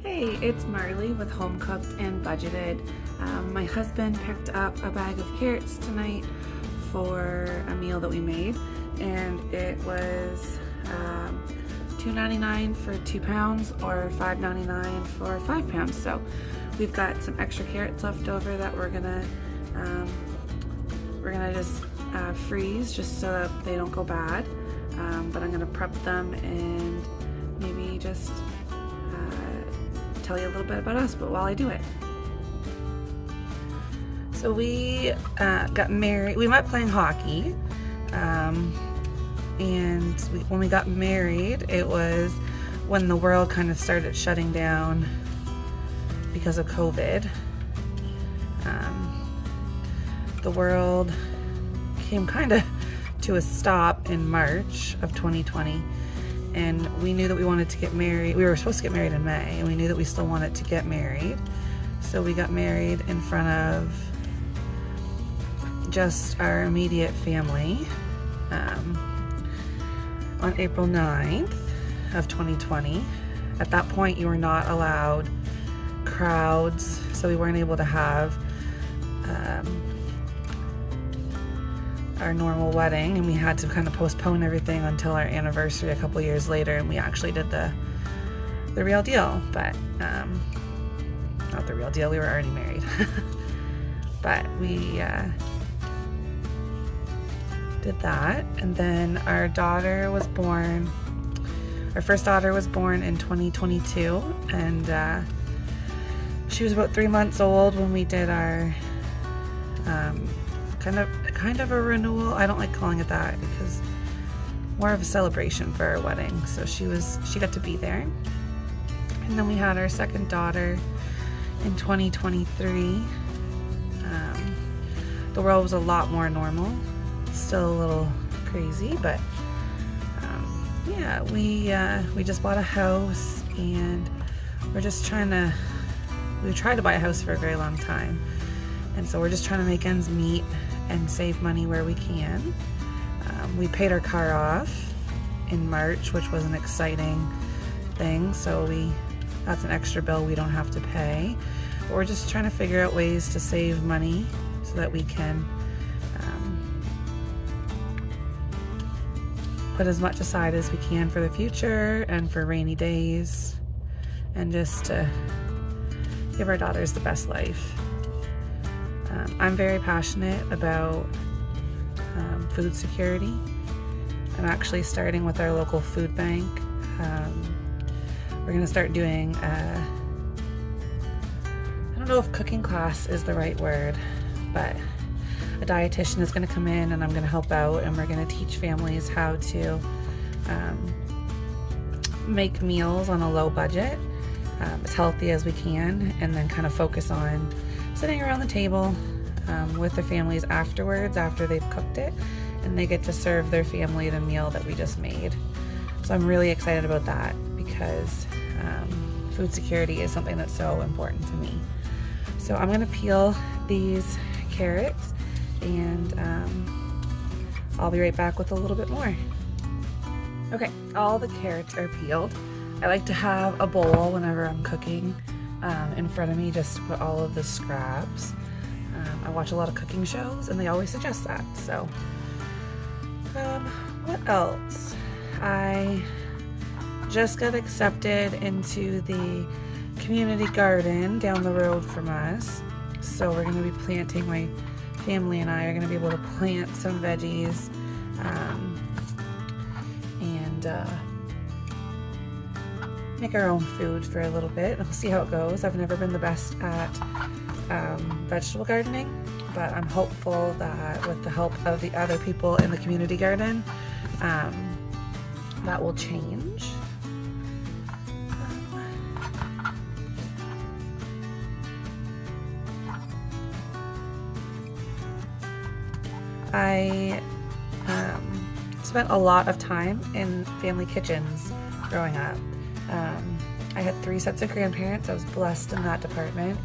Hey, it's Marley with Home Cooked and Budgeted. My husband picked up a bag of carrots tonight for a meal that we made, and it was $2.99 for 2 pounds or $5.99 for 5 pounds. So we've got some extra carrots left over that we're gonna just freeze just so that they don't go bad. But I'm gonna prep them and maybe just tell you a little bit about us, but while I do it. So we got married. We met playing hockey, and when we got married, it was when the world kind of started shutting down because of COVID. The world came kind of to a stop in March of 2020. And we knew that we wanted to get married. We were supposed to get married in May, and we knew that we still wanted to get married. So we got married in front of just our immediate family on April 9th of 2020. At that point, you were not allowed crowds, so we weren't able to have our normal wedding, and we had to kind of postpone everything until our anniversary a couple years later, and we actually did the real deal, but not the real deal, we were already married. But we did that, and then our first daughter was born in 2022, and she was about 3 months old when we did our kind of a renewal. I don't like calling it that because more of a celebration for our wedding. So she got to be there. And then we had our second daughter in 2023. The world was a lot more normal. Still a little crazy, but yeah, we just bought a house, and we tried to buy a house for a very long time. And so we're just trying to make ends meet and save money where we can. We paid our car off in March, which was an exciting thing. So that's an extra bill we don't have to pay. But we're just trying to figure out ways to save money so that we can put as much aside as we can for the future and for rainy days, and just to give our daughters the best life. I'm very passionate about food security. I'm actually starting with our local food bank. We're going to start doing I don't know if cooking class is the right word, but a dietitian is going to come in, and I'm going to help out, and we're going to teach families how to make meals on a low budget, as healthy as we can, and then kind of focus on sitting around the table with their families afterwards, after they've cooked it, and they get to serve their family the meal that we just made. So I'm really excited about that because food security is something that's so important to me. So I'm going to peel these carrots, and I'll be right back with a little bit more. Okay, all the carrots are peeled. I like to have a bowl whenever I'm cooking in front of me, just to put all of the scraps. I watch a lot of cooking shows, and they always suggest that. So what else? I just got accepted into the community garden down the road from us, so we're going to be planting, my family and I are going to be able to plant some veggies and make our own food for a little bit. We'll see how it goes. I've never been the best at vegetable gardening, but I'm hopeful that with the help of the other people in the community garden, that will change. I spent a lot of time in family kitchens growing up. I had 3 sets of grandparents. I was blessed in that department,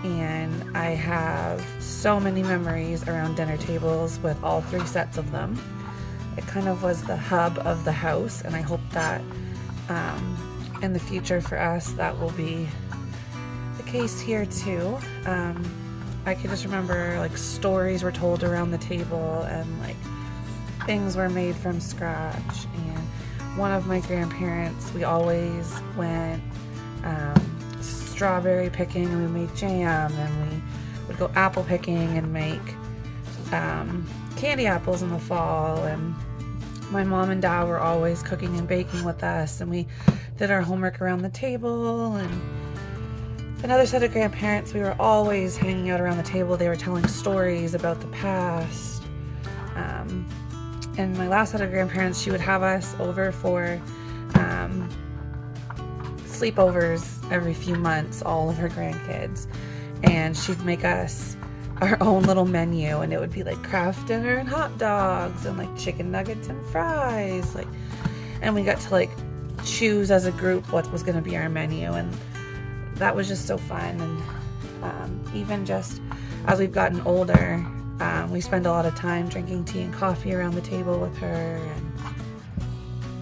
and I have so many memories around dinner tables with all 3 sets of them. It kind of was the hub of the house, and I hope that in the future for us that will be the case here too. I can just remember like stories were told around the table and like things were made from scratch. And one of my grandparents, we always went strawberry picking and we made jam, and we would go apple picking and make candy apples in the fall. And my mom and dad were always cooking and baking with us, and we did our homework around the table. And another set of grandparents, we were always hanging out around the table. They were telling stories about the past. And my last set of grandparents, she would have us over for sleepovers every few months, all of her grandkids. And she'd make us our own little menu, and it would be like craft dinner and hot dogs and like chicken nuggets and fries. And we got to like choose as a group what was going to be our menu, and that was just so fun. And even just as we've gotten older, we spend a lot of time drinking tea and coffee around the table with her, and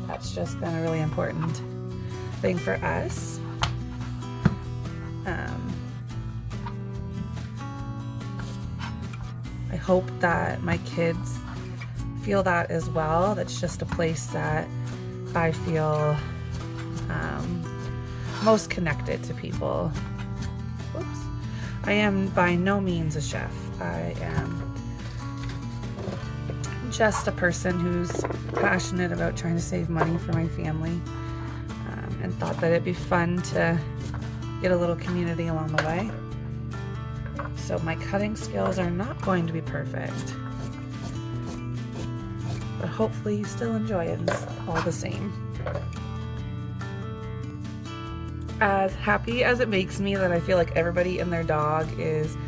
that's just been a really important thing for us. I hope that my kids feel that as well. That's just a place that I feel most connected to people. Whoops. I am by no means a chef. I am just a person who's passionate about trying to save money for my family, and thought that it'd be fun to get a little community along the way. So my cutting skills are not going to be perfect, but hopefully you still enjoy it all the same. As happy as it makes me that I feel like everybody and their dog is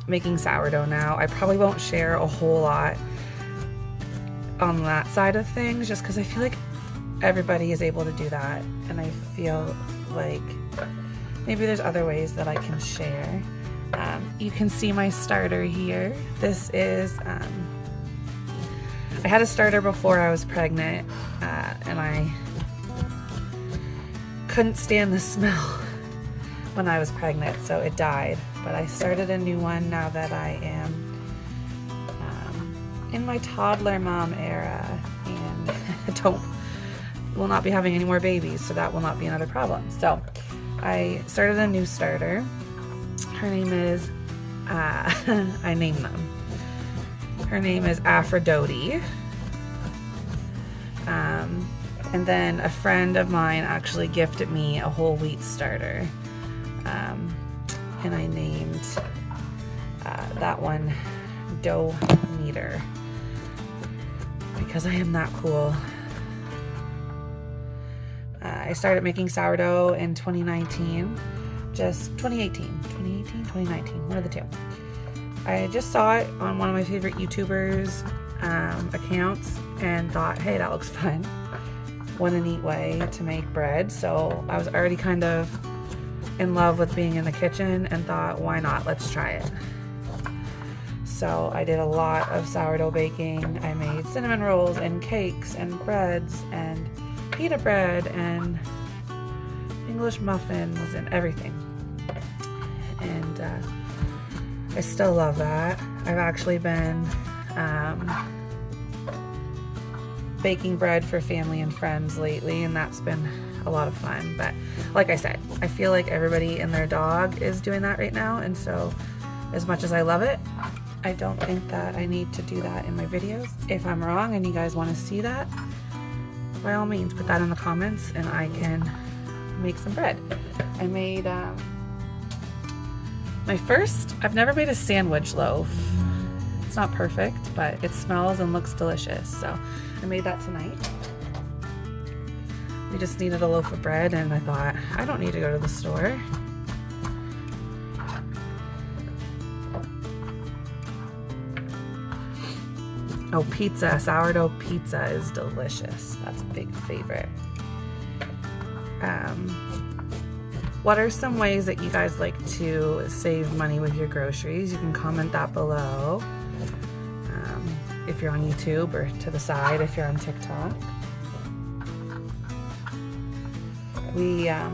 making sourdough now, I probably won't share a whole lot on that side of things, just because I feel like everybody is able to do that, and I feel like maybe there's other ways that I can share. You can see my starter here. This is, I had a starter before I was pregnant, and I couldn't stand the smell when I was pregnant, so it died. But I started a new one now that I am in my toddler mom era, and will not be having any more babies, so that will not be another problem. So I started a new starter. Her name is, I named them. Her name is Aphrodite. And then a friend of mine actually gifted me a whole wheat starter. And I named that one Dough Meter, because I am that cool. I started making sourdough in 2019. 2019, one of the two. I just saw it on one of my favorite YouTubers accounts and thought, hey, that looks fun. What a neat way to make bread. So I was already kind of in love with being in the kitchen and thought, why not? Let's try it. So I did a lot of sourdough baking. I made cinnamon rolls and cakes and breads and pita bread and English muffins and everything. And I still love that. I've actually been baking bread for family and friends lately, and that's been a lot of fun. But like I said, I feel like everybody and their dog is doing that right now, and so as much as I love it, I don't think that I need to do that in my videos. If I'm wrong and you guys want to see that, by all means put that in the comments and I can make some bread. I made I've never made a sandwich loaf. It's not perfect, but it smells and looks delicious. So I made that tonight. We just needed a loaf of bread, and I thought, I don't need to go to the store. Oh, pizza, sourdough pizza is delicious. That's a big favorite. What are some ways that you guys like to save money with your groceries? You can comment that below. If you're on YouTube, or to the side if you're on TikTok. We I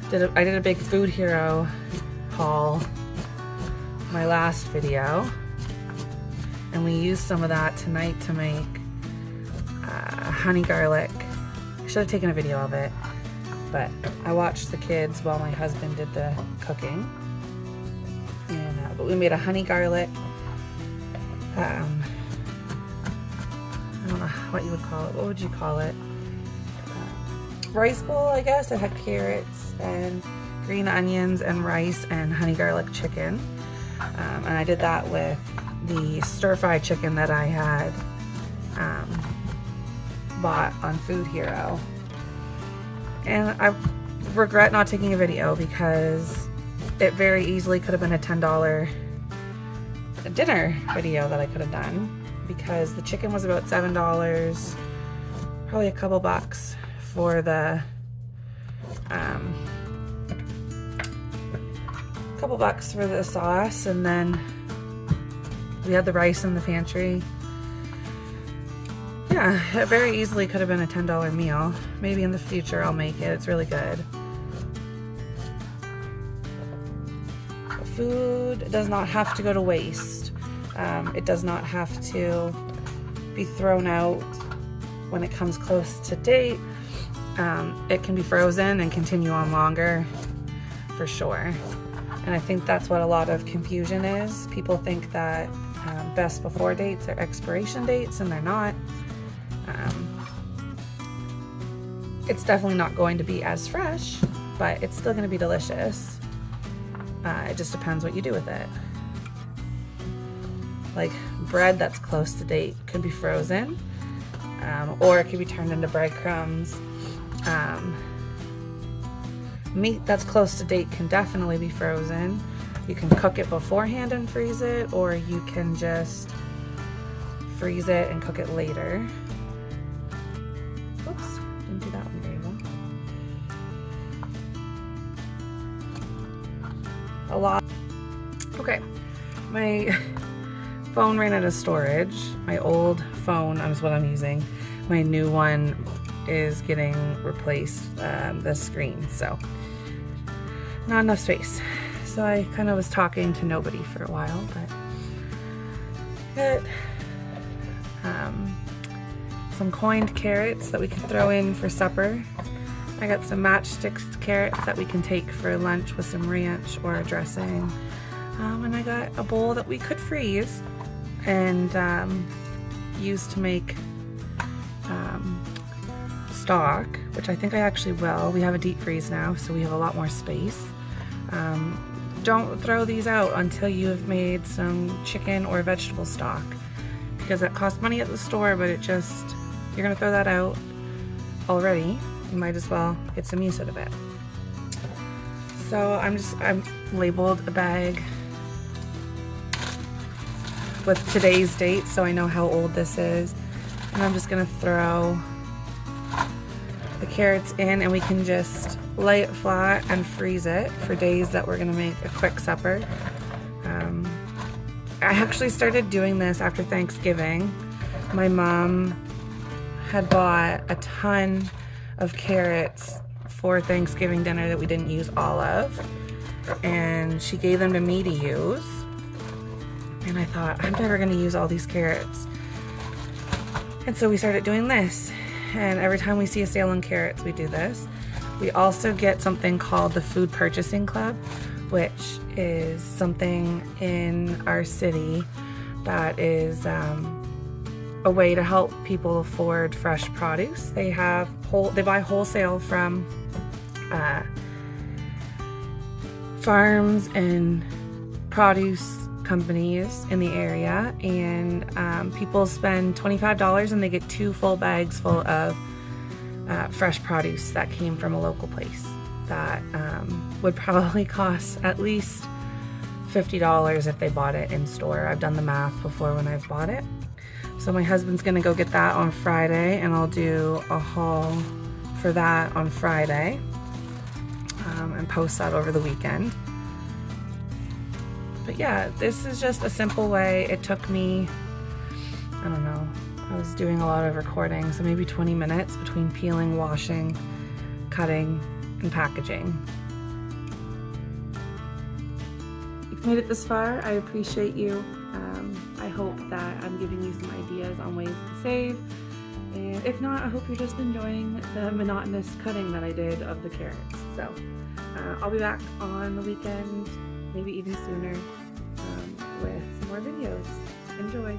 did a big Food Hero haul my last video, and we used some of that tonight to make honey garlic. I should have taken a video of it, but I watched the kids while my husband did the cooking. And, but we made a honey garlic, I don't know what you would call it. What would you call it? Rice bowl, I guess. It had carrots and green onions and rice and honey garlic chicken. And I did that with the stir-fried chicken that I had bought on Food Hero. And I regret not taking a video because it very easily could have been a $10 dinner video that I could have done, because the chicken was about $7, probably a couple bucks for the sauce, and then we had the rice in the pantry. Yeah, it very easily could have been a $10 meal. Maybe in the future I'll make it. It's really good. Food does not have to go to waste. It does not have to be thrown out when it comes close to date. It can be frozen and continue on longer, for sure. And I think that's what a lot of confusion is. People think that best before dates are expiration dates, and they're not. It's definitely not going to be as fresh, but it's still going to be delicious. It just depends what you do with it. Like bread that's close to date could be frozen, or it could be turned into breadcrumbs. Meat that's close to date can definitely be frozen. You can cook it beforehand and freeze it, or you can just freeze it and cook it later. Oops, didn't do that one very well. A lot. Okay, my phone ran out of storage. My old phone is what I'm using. My new one is getting replaced, the screen, so not enough space. So I kind of was talking to nobody for a while, but some coined carrots that we can throw in for supper. I got some matchsticks carrots that we can take for lunch with some ranch or dressing. And I got a bowl that we could freeze and use to make stock, which I think I actually will. We have a deep freeze now, so we have a lot more space. Don't throw these out until you have made some chicken or vegetable stock, because it costs money at the store, but it just, you're gonna throw that out already. You might as well get some use out of it. So I'm labeled a bag with today's date, so I know how old this is. And I'm just gonna throw the carrots in, and we can just lay it flat and freeze it for days that we're gonna make a quick supper. I actually started doing this after Thanksgiving. My mom had bought a ton of carrots for Thanksgiving dinner that we didn't use all of, and she gave them to me to use. And I thought, I'm never gonna use all these carrots. And so we started doing this. And every time we see a sale on carrots, we do this. We also get something called the Food Purchasing Club, which is something in our city that is a way to help people afford fresh produce. They buy wholesale from farms and produce companies in the area, and people spend $25 and they get 2 full bags full of fresh produce that came from a local place that would probably cost at least $50 if they bought it in store. I've done the math before when I've bought it. So my husband's gonna go get that on Friday, and I'll do a haul for that on Friday and post that over the weekend. But yeah, this is just a simple way. It took me, I don't know, I was doing a lot of recording, so maybe 20 minutes between peeling, washing, cutting and packaging. If you've made it this far, I appreciate you. I hope that I'm giving you some ideas on ways to save. And if not, I hope you're just enjoying the monotonous cutting that I did of the carrots. So I'll be back on the weekend, maybe even sooner, with some more videos. Enjoy!